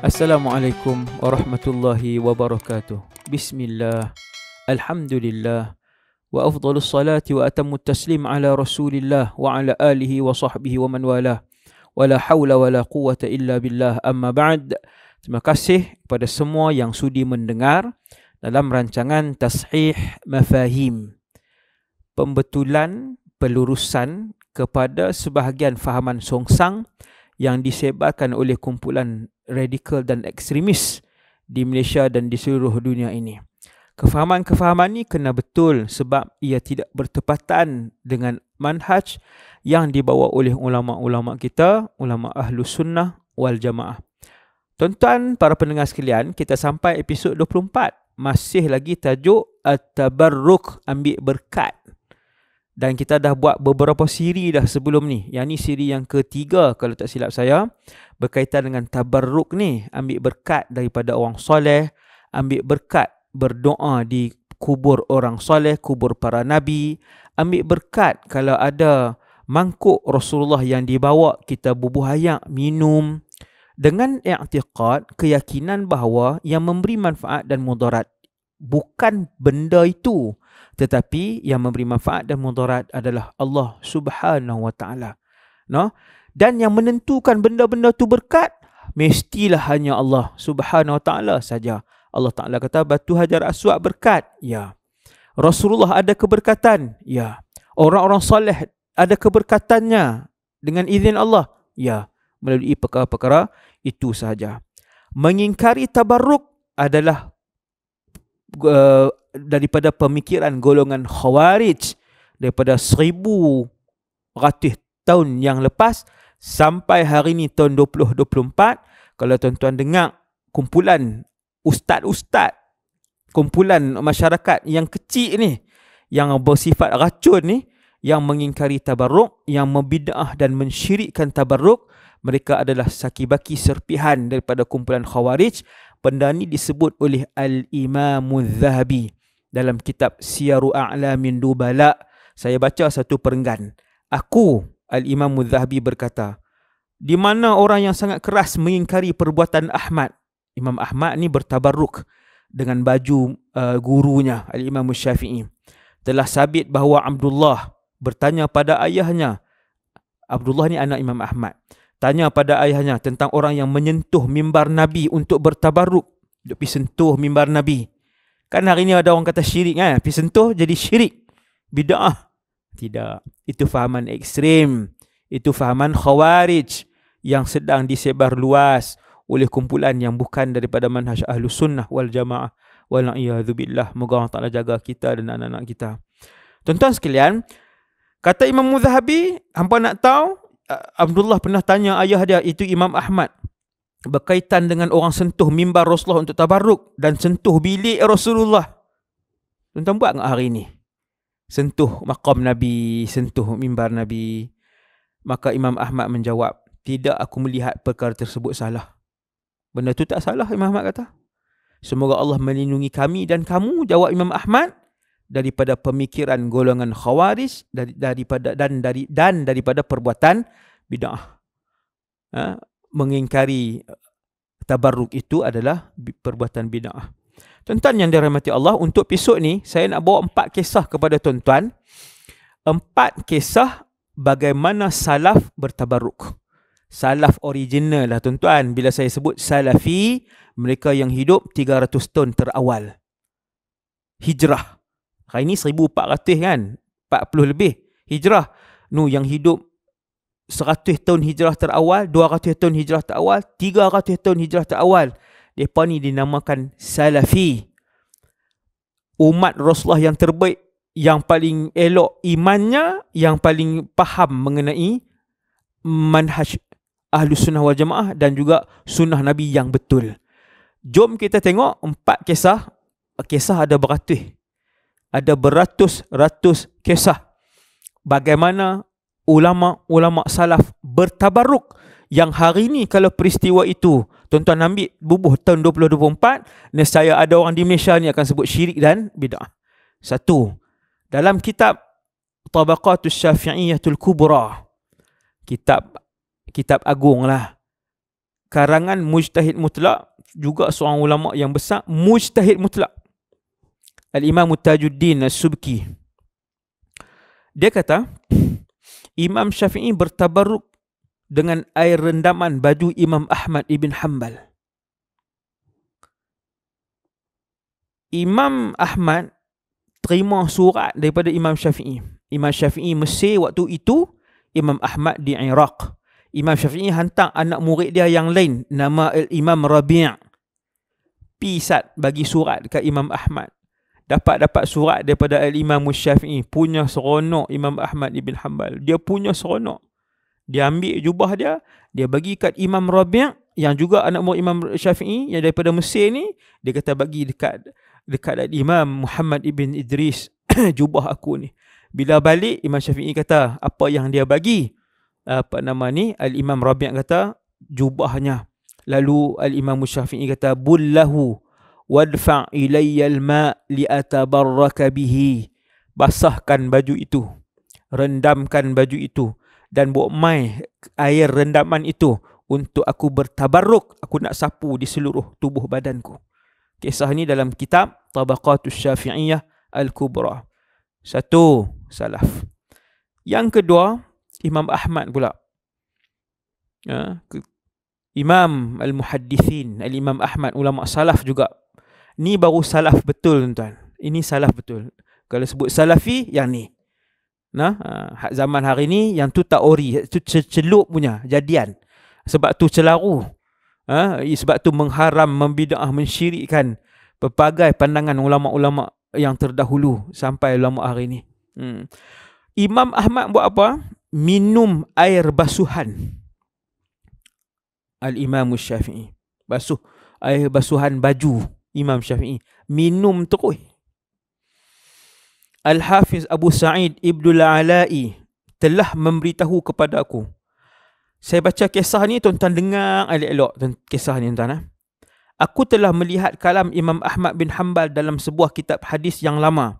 Assalamualaikum warahmatullahi wabarakatuh. Bismillah, alhamdulillah, wa afdalus salati wa atammut taslim ala rasulillah wa ala alihi wa sahbihi wa man walah. Wala hawla wala quwata illa billah, amma ba'd. Terima kasih kepada semua yang sudi mendengar dalam rancangan Tashih Mafahim, pembetulan pelurusan kepada sebahagian fahaman songsang yang disebarkan oleh kumpulan radikal dan ekstremis di Malaysia dan di seluruh dunia ini. Kefahaman-kefahaman ini kena betul sebab ia tidak bertepatan dengan manhaj yang dibawa oleh ulama-ulama kita, ulama Ahlus Sunnah wal Jamaah. Tuan-tuan, para pendengar sekalian, kita sampai episod 24. Masih lagi tajuk At-Tabarruk, ambil berkat. Dan kita dah buat beberapa siri dah sebelum ni. Yang ni siri yang ketiga kalau tak silap saya. Berkaitan dengan tabarruk ni. Ambil berkat daripada orang soleh. Ambil berkat berdoa di kubur orang soleh, kubur para nabi. Ambil berkat kalau ada mangkuk Rasulullah yang dibawa, kita bubuh ayak, minum. Dengan i'tiqad, keyakinan bahawa yang memberi manfaat dan mudarat bukan benda itu, tetapi yang memberi manfaat dan mudarat adalah Allah Subhanahu wa taala. No? Dan yang menentukan benda-benda tu berkat mestilah hanya Allah Subhanahu wa taala saja. Allah Taala kata batu Hajar Aswad berkat. Ya. Rasulullah ada keberkatan. Ya. Orang-orang soleh ada keberkatannya dengan izin Allah. Ya. Melalui perkara-perkara itu sahaja. Mengingkari tabarruk adalah daripada pemikiran golongan Khawarij daripada 1000 tahun yang lepas sampai hari ni tahun 2024. Kalau tuan-tuan dengar kumpulan ustaz-ustaz, kumpulan masyarakat yang kecil ni, yang bersifat racun ni, yang mengingkari tabarruk, yang membid'ah dan mensyirikkan tabarruk, mereka adalah saki-baki serpihan daripada kumpulan Khawarij. Benda ni disebut oleh Al-Imam Zahabi dalam kitab Siyaru A'lamin Nubala. Saya baca satu perenggan. Aku, Al-Imam Zahabi berkata, di mana orang yang sangat keras mengingkari perbuatan Ahmad. Imam Ahmad ni bertabarruk dengan baju gurunya, Al-Imam Syafi'i. Telah sabit bahawa Abdullah bertanya pada ayahnya. Abdullah ni anak Imam Ahmad. Tanya pada ayahnya tentang orang yang menyentuh mimbar Nabi untuk bertabarruk. Duk pergi sentuh mimbar Nabi. Kan hari ni ada orang kata syirik kan? Pergi sentuh jadi syirik. Bid'ah. Tidak. Itu fahaman ekstrim. Itu fahaman Khawarij yang sedang disebar luas oleh kumpulan yang bukan daripada manhaj Ahlus Sunnah wal Jamaah. Wal'iyadzubillah. Moga Allah Ta'ala jaga kita dan anak-anak kita. Tuan-tuan sekalian, kata Imam Zahabi, hampa nak tahu, Abdullah pernah tanya ayah dia, itu Imam Ahmad, berkaitan dengan orang sentuh mimbar Rasulullah untuk tabarruk dan sentuh bilik Rasulullah. Tuan-tuan buat tak hari ini? Sentuh maqam Nabi, sentuh mimbar Nabi. Maka Imam Ahmad menjawab, tidak, aku melihat perkara tersebut salah. Benda tu tak salah, Imam Ahmad kata. Semoga Allah melindungi kami dan kamu, jawab Imam Ahmad, daripada pemikiran golongan Khawarij, daripada perbuatan bid'ah. Mengingkari tabarruk itu adalah perbuatan bid'ah. Tuan-tuan yang dirahmati Allah, untuk episod ni saya nak bawa 4 kisah kepada tuan-tuan. 4 kisah bagaimana salaf bertabarruk. Salaf original lah tuan-tuan. Bila saya sebut salafi, mereka yang hidup 300 tahun terawal hijrah. Hari ni 1400 kan, 40 lebih hijrah. Yang hidup 100 tahun hijrah terawal, 200 tahun hijrah terawal, 300 tahun hijrah terawal. Mereka ni dinamakan salafi. Umat Rasulullah yang terbaik, yang paling elok imannya, yang paling faham mengenai manhaj Ahlus Sunnah wal Jamaah dan juga sunnah Nabi yang betul. Jom kita tengok 4 kisah. Kisah ada beratus. Ada beratus-ratus kisah bagaimana ulama-ulama salaf bertabarruk, yang hari ni kalau peristiwa itu tuan-tuan ambil bubuh tahun 2024, nescaya ada orang di Malaysia ni akan sebut syirik dan bid'ah. Satu, dalam kitab Tabaqatus Syafi'iyatul Kubra, kitab agung lah, karangan mujtahid mutlak, juga seorang ulama yang besar, mujtahid mutlak, Al-Imam Tajuddin As-Subki. Dia kata, Imam Syafi'i bertabarruk dengan air rendaman baju Imam Ahmad ibn Hanbal. Imam Ahmad terima surat daripada Imam Syafi'i. Imam Syafi'i Mesir waktu itu, Imam Ahmad di Iraq. Imam Syafi'i hantar anak murid dia yang lain, nama Imam Rabi', pisat bagi surat dekat Imam Ahmad. Dapat surat daripada Al-Imam Syafi'i, punya seronok Imam Ahmad ibn Hanbal. Dia punya seronok. Dia ambil jubah dia bagi kat Imam Rabi' yang juga anak murid Imam Syafi'i yang daripada Mesir ni. Dia kata bagi dekat Imam Muhammad ibn Idris jubah aku ni. Bila balik, Imam Syafi'i kata apa yang dia bagi, Al-Imam Rabi' kata jubahnya. Lalu Al-Imam Syafi'i kata bullahu wadfa' ilayya al-ma' li'atabarraka bihi. Basahkan baju itu, rendamkan baju itu, dan buat mai air rendaman itu untuk aku bertabarruk, aku nak sapu di seluruh tubuh badanku. Kisah ni dalam kitab Tabaqatus Syafi'iyah Al-Kubra. Satu, salaf. Yang kedua, Imam Ahmad pula. Imam Al-Muhaddithin, Al-Imam Ahmad, ulama salaf juga. Ni baru salaf betul, tuan-tuan. Ini salaf betul. Kalau sebut salafi, yang ni. Zaman hari ni, yang tu tak ori, tu celup punya, jadian. Sebab tu celaru. Sebab tu mengharam, membida'ah, mensyirikkan pelbagai pandangan ulama-ulama yang terdahulu sampai ulama hari ni. Imam Ahmad buat apa? Minum air basuhan Al-Imam Syafi'i. Air basuhan baju Imam Syafi'i. Minum terus. Al-Hafiz Abu Sa'id Ibnul Ala'i telah memberitahu kepada aku. Saya baca kisah ni, tuan-tuan dengar elok-elok kisah ni, tuan-tuan. Aku telah melihat kalam Imam Ahmad bin Hanbal dalam sebuah kitab hadis yang lama,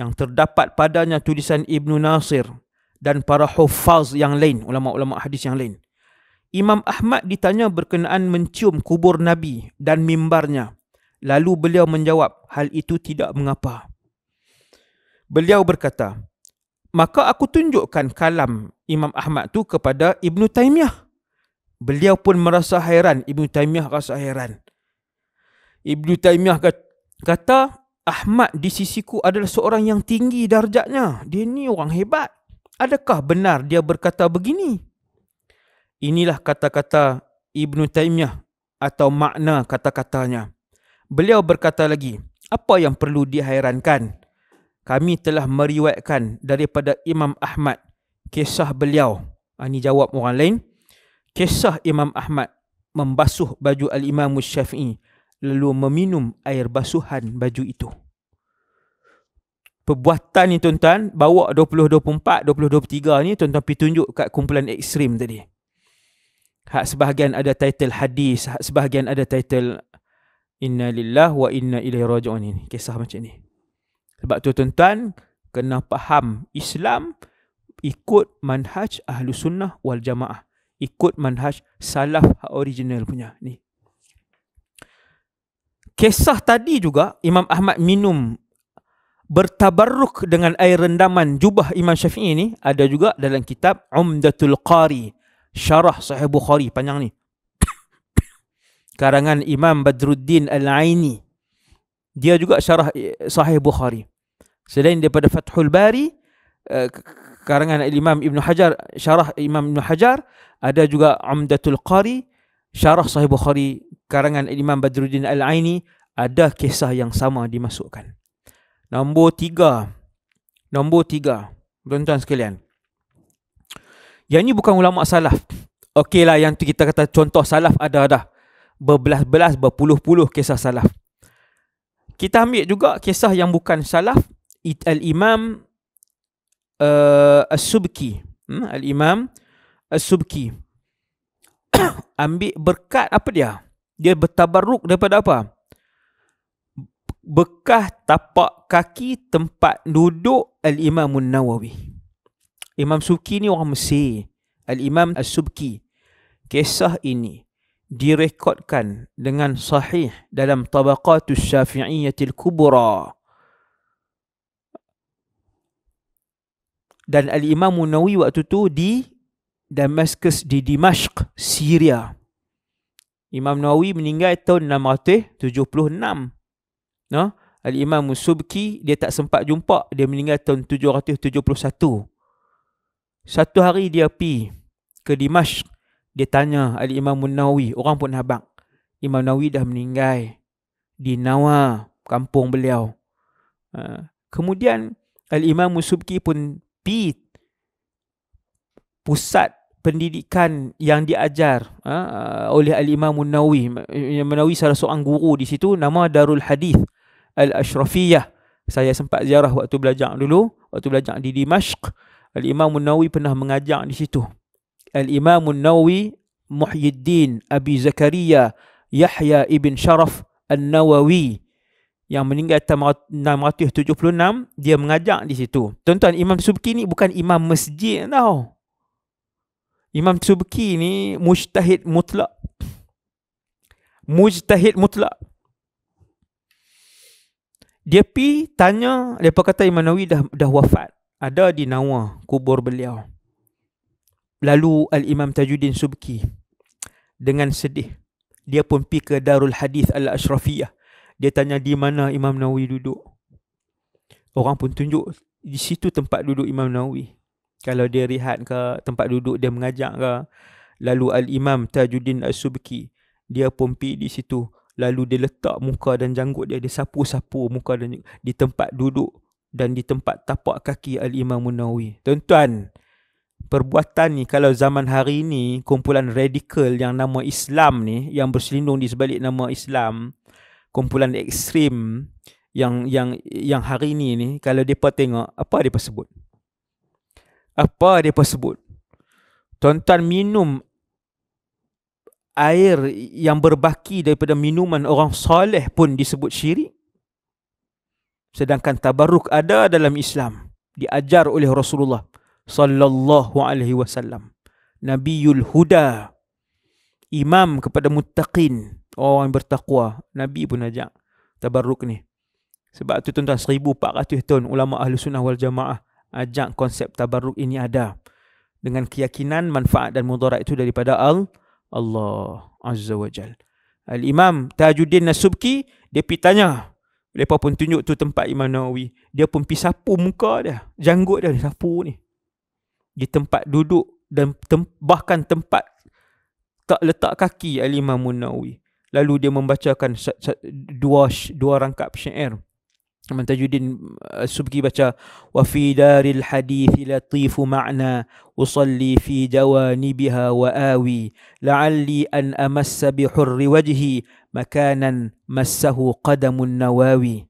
yang terdapat padanya tulisan Ibnu Nasir dan para huffaz yang lain, ulama-ulama hadis yang lain. Imam Ahmad ditanya berkenaan mencium kubur Nabi dan mimbarnya. Lalu beliau menjawab, hal itu tidak mengapa. Beliau berkata, maka aku tunjukkan kalam Imam Ahmad tu kepada Ibn Taymiyah. Beliau pun merasa hairan. Ibn Taymiyah rasa hairan. Ibn Taymiyah kata, Ahmad di sisiku adalah seorang yang tinggi darjatnya. Dia ni orang hebat. Adakah benar dia berkata begini? Inilah kata-kata Ibn Taymiyah atau makna kata-katanya. Beliau berkata lagi, apa yang perlu dihairankan? Kami telah meriwayatkan daripada Imam Ahmad kisah beliau. Ini jawab orang lain. Kisah Imam Ahmad membasuh baju Al-Imam Syafi'i lalu meminum air basuhan baju itu. Perbuatan ni, tuan-tuan, bawa 2024, 2023 ni, tuan-tuan pergi tunjuk kat kumpulan ekstrim tadi. Hak sebahagian ada title hadis, hak sebahagian ada title Inna lillah wa inna ilaihi raji'un. Ini kisah macam ni. Sebab tu, tuan-tuan, kena faham Islam ikut manhaj ahlu sunnah wal jamaah. Ikut manhaj salaf original punya ni. Kisah tadi juga Imam Ahmad minum bertabarruk dengan air rendaman jubah Imam Syafi'i ni ada juga dalam kitab Umdatul Qari, syarah Sahih Bukhari, panjang ni. Karangan Imam Badruddin Al-Aini. Dia juga syarah Sahih Bukhari. Selain daripada Fathul Bari, karangan Imam Ibn Hajar, syarah Imam Ibn Hajar, ada juga Umdatul Qari, syarah Sahih Bukhari, karangan Imam Badruddin Al-Aini, ada kisah yang sama dimasukkan. Nombor tiga, tuan-tuan sekalian. Yang ni bukan ulama salaf. Okeylah, yang tu kita kata contoh salaf ada dah. Berbelas-belas, berpuluh-puluh kisah salaf. Kita ambil juga kisah yang bukan salaf. Al-Imam As-Subki. Al-Imam As-Subki ambil berkat apa dia? Dia bertabarruk daripada apa? Bekas tapak kaki tempat duduk Al-Imam Nawawi. Imam Subki ni orang Mesir. Al-Imam As-Subki. Kisah ini direkodkan dengan sahih dalam Tabaqatus Syafi'iyyatil Kubra. Dan Al-Imam Nawawi waktu tu di Damaskus, di Dimashq, Syria. Imam Nawawi meninggal tahun 676. No? Al-Imam Subki dia tak sempat jumpa, dia meninggal tahun 771. Satu hari dia pergi ke Dimashq, dia tanya Al-Imam Nawawi, orang pun habaq, Imam Nawawi dah meninggal di Nawa, kampung beliau. Kemudian Al-Imam Subki pun pergi pusat pendidikan yang diajar oleh Al-Imam Nawawi. Imam Nawawi salah seorang guru di situ, nama Darul Hadith Al-Ashrafiyah. Saya sempat ziarah waktu belajar dulu, waktu belajar di Dimashq. Al-Imam Nawawi pernah mengajar di situ. Al-Imam Nawawi Muhyiddin Abi Zakaria Yahya ibn Sharaf An-Nawawi yang meninggal tahun 676, dia mengajar di situ. Tuan-tuan, Imam Subki ni bukan imam masjid tau. Imam Subki ni mujtahid mutlak. Mujtahid mutlak. Dia pi tanya, mereka kata Imam Nawawi dah wafat. Ada di Nawa kubur beliau. Lalu Al-Imam Tajuddin Subki dengan sedih, dia pun pi ke Darul Hadith Al-Ashrafiyah. Dia tanya di mana Imam Nawawi duduk. Orang pun tunjuk di situ tempat duduk Imam Nawawi. Kalau dia rehat ke, tempat duduk dia mengajar ke. Lalu Al-Imam Tajuddin As-Subki, dia pun pi di situ. Lalu dia letak muka dan janggut dia, dia sapu-sapu muka dan di tempat duduk dan di tempat tapak kaki Al-Imam Nawawi. Tuan-tuan, perbuatan ni kalau zaman hari ni, kumpulan radikal yang nama Islam ni, yang berselindung di sebalik nama Islam, kumpulan ekstrim yang hari ni kalau depa tengok, apa depa sebut? Apa depa sebut? Tuan-tuan, minum air yang berbaki daripada minuman orang soleh pun disebut syirik. Sedangkan tabarruk ada dalam Islam, diajar oleh Rasulullah sallallahu alaihi wasallam, Nabiyul Huda, imam kepada muttaqin, orang yang bertakwa. Nabi pun ajak tabarruk ni. Sebab tu tuan-tuan, 1400 tahun ulama ahli sunnah wal jamaah ajak konsep tabarruk ini ada, dengan keyakinan manfaat dan mudarat itu daripada Allah Azza wa Jal. Al-Imam Tajuddin As-Subki, dia pergi tanya, mereka pun tunjuk tu tempat Imam Nawawi. Dia pun pergi sapu muka dia, janggut dia sapu ni, di tempat duduk dan bahkan tempat tak letak kaki Al-Imam Nawawi. Lalu dia membacakan dua rangkap syair. Imam Tajuddin Subki baca, wa fi daril hadith latifu ma'na usalli fi jawanibiha wa awi la'alli an amassa bi hurri wajhi makanan massahu qadamun Nawawi.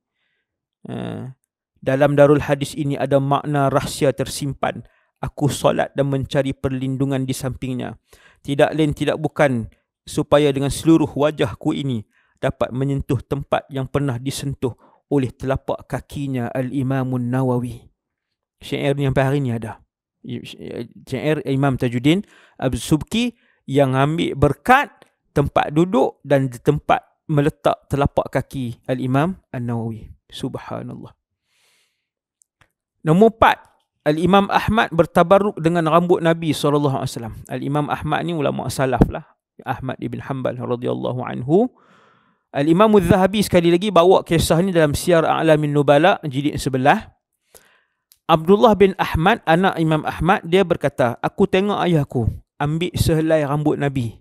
Dalam darul hadis ini ada makna rahsia tersimpan. Aku solat dan mencari perlindungan di sampingnya. Tidak lain tidak bukan supaya dengan seluruh wajahku ini dapat menyentuh tempat yang pernah disentuh oleh telapak kakinya Al-Imam Nawawi. Syair ni sampai hari ni ada. Syair Imam Tajuddin As-Subki yang ambil berkat tempat duduk dan tempat meletak telapak kaki Al-Imam An-Nawawi. Subhanallah. Nombor 4, Al-Imam Ahmad bertabarruk dengan rambut Nabi SAW. Al-Imam Ahmad ni ulama salaf lah. Ahmad ibn Hanbal radhiyallahu anhu. Al-Imam Az-Zahabi sekali lagi bawa kisah ni dalam Siyar A'lamin Nubala jilid 11. Abdullah bin Ahmad, anak Imam Ahmad, dia berkata, aku tengok ayahku ambil sehelai rambut Nabi.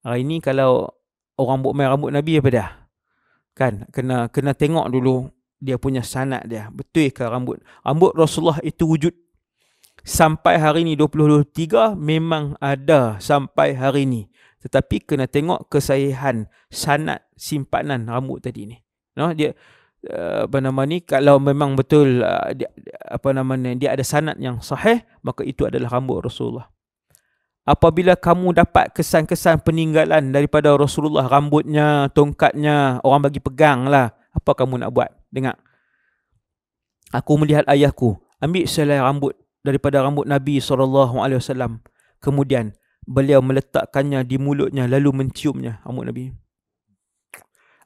Hari ni kalau orang buat main rambut Nabi apa dah? Kan, kena tengok dulu dia punya sanad dia. Betul ke rambut Rasulullah itu wujud sampai hari ni 2023? Memang ada sampai hari ni. Tetapi kena tengok kesahihan sanad simpanan rambut tadi ni. No, dia kalau memang betul dia ada sanad yang sahih, maka itu adalah rambut Rasulullah. Apabila kamu dapat kesan-kesan peninggalan daripada Rasulullah, rambutnya, tongkatnya, orang bagi pegang lah, apa kamu nak buat? Dengar. Aku melihat ayahku ambil selai rambut daripada rambut Nabi SAW. Kemudian beliau meletakkannya di mulutnya lalu menciumnya. Rambut Nabi.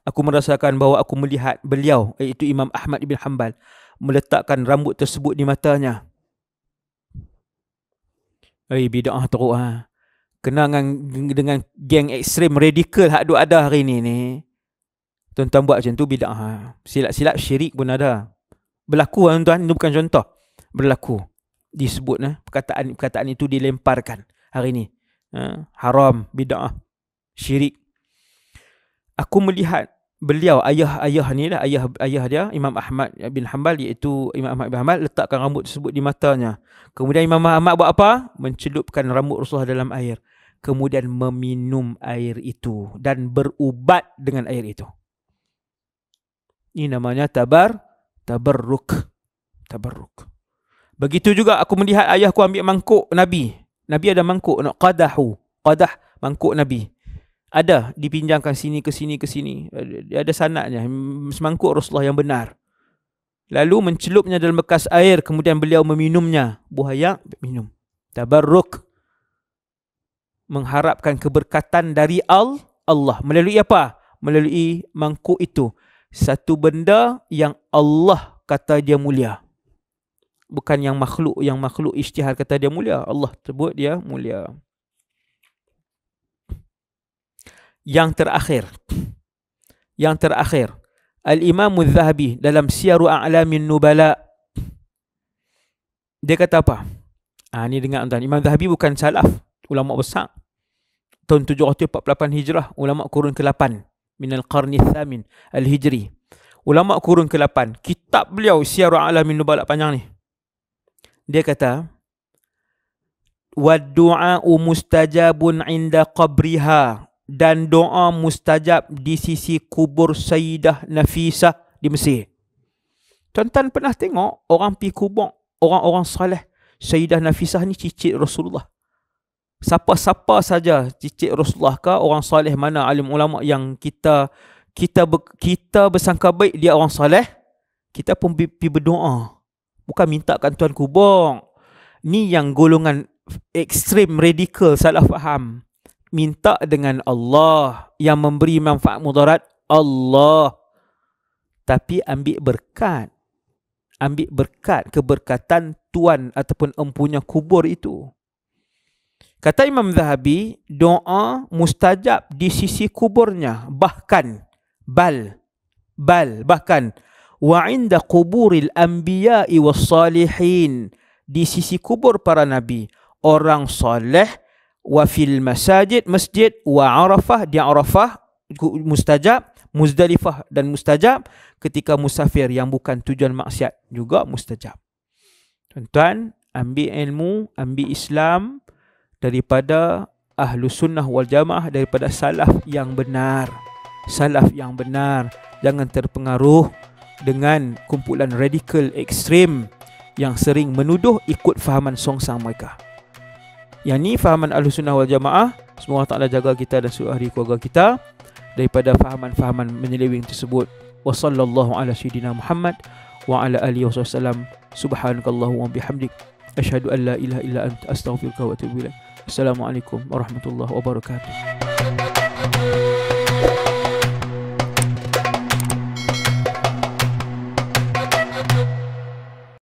Aku merasakan bahawa aku melihat beliau, iaitu Imam Ahmad ibn Hanbal, meletakkan rambut tersebut di matanya. Bid'ah teruk ha. Kena dengan geng ekstrem radikal hak duk ada hari ni. Tuan-tuan buat macam tu bid'ah ha. Silap-silap syirik pun ada. Berlaku tuan-tuan, ini bukan contoh. Berlaku. Disebut perkataan itu dilemparkan hari ni. Haram, bid'ah, syirik. Aku melihat beliau, ayah ni lah, ayah dia Imam Ahmad bin Hanbal, iaitu Imam Ahmad bin Hanbal, letakkan rambut tersebut di matanya. Kemudian Imam Ahmad buat apa? Mencelupkan rambut Rasulullah dalam air. Kemudian meminum air itu dan berubat dengan air itu. Ini namanya tabarruk. Begitu juga aku melihat ayahku ambil mangkuk Nabi. Nabi ada mangkuk, qadah, mangkuk Nabi. Ada dipinjamkan sini ke sini ke sini. Ada sanadnya, semangkuk Rasulullah yang benar. Lalu mencelupnya dalam bekas air, kemudian beliau meminumnya. Buaya minum. Tabarruk. Mengharapkan keberkatan dari Allah. Melalui apa? Melalui mangkuk itu. Satu benda yang Allah kata dia mulia. Bukan yang makhluk ijtihad kata dia mulia. Allah sebut dia mulia. Yang terakhir, Al-Imam Al-Zahabi dalam Siyaru A'lamin Nubala, dia kata apa? Ni dengar tuan. Imam Zahabi bukan salaf, ulama besar. Tahun 748 Hijrah, ulama kurun ke-8 minal qarni tsamin al-Hijri. Ulama kurun ke-8. Kitab beliau Siyaru A'lamin Nubala panjang ni. Dia kata, "Wad-du'a'u mustajabun 'inda qabriha." Dan doa mustajab di sisi kubur Sayyidah Nafisah di Mesir. Tuan-tuan pernah tengok orang pergi kubur orang-orang saleh. Sayyidah Nafisah ni cicit Rasulullah. Siapa-siapa saja cicit Rasulullah ke orang saleh, mana alim ulama yang kita bersangka baik dia orang saleh, kita pun pergi berdoa. Bukan mintakan tuan kubur. Ni yang golongan ekstrem radikal salah faham. Minta dengan Allah yang memberi manfaat mudarat, Allah. Tapi ambil berkat keberkatan tuan ataupun empunya kubur itu. Kata Imam Zahabi, doa mustajab di sisi kuburnya, bahkan wa inda quburil anbiya'i was salihin, di sisi kubur para nabi, orang soleh. Wa fil masajid, masjid, wa Arafah, di Arafah mustajab, Muzdalifah dan mustajab, ketika musafir yang bukan tujuan maksiat juga mustajab. Tuan-tuan, ambil ilmu, ambil Islam daripada ahlu sunnah wal jamaah, daripada salaf yang benar. Jangan terpengaruh dengan kumpulan radikal ekstrem yang sering menuduh ikut fahaman songsang mereka. Yang ni fahaman Ahlussunnah wal Jamaah. Semoga Allah jaga kita dan seluruh ahli keluarga kita daripada fahaman-fahaman menyeleweng tersebut. Wa sallallahu ala sayyidina Muhammad wa ala alihi wasallam. Subhanakallahu wa bihamdik, asyhadu an la ilaha illa anta, astaghfiruka wa atubu ilaik. Assalamualaikum warahmatullahi wabarakatuh.